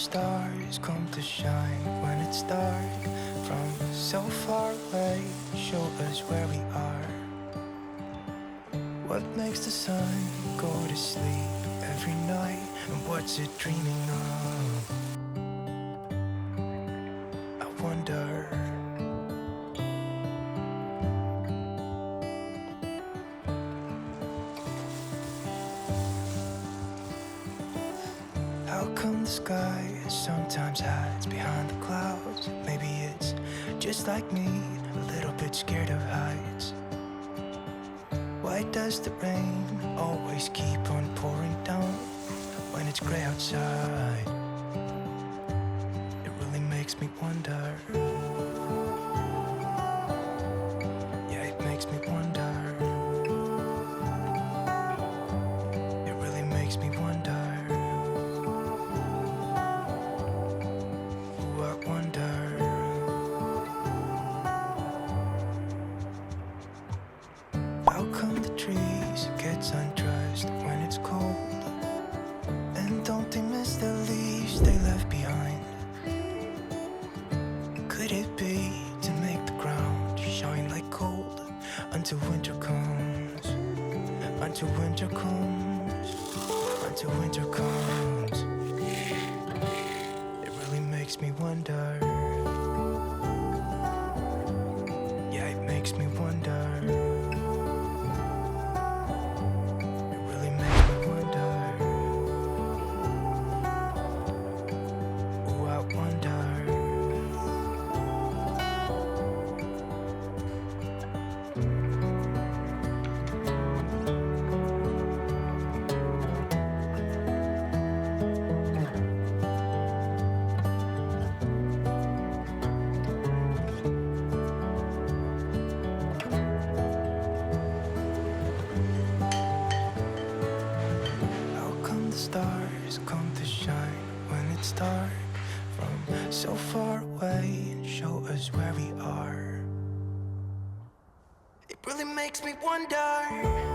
stars come to shine when it's dark? From so far away, show us where we are. What makes the sun go to sleep every night? And what's it dreaming of? I wonder. How come the sky sometimes hides behind the clouds? Maybe it's just like me, a little bit scared of heights. Why does the rain always keep on pouring down when it's gray outside? It really makes me wonder. Yeah, it makes me wonder. It really makes me wonder. Ooh, I wonder. How come the trees gets undressed when it's cold? And don't they miss the leaves they left behind? Could it be to make the ground shine like gold until winter comes? Until winter comes, until winter comes. It really makes me wonder. Yeah, it makes me wonder. Stars come to shine when it's dark from so far away and show us where we are. It really makes me wonder.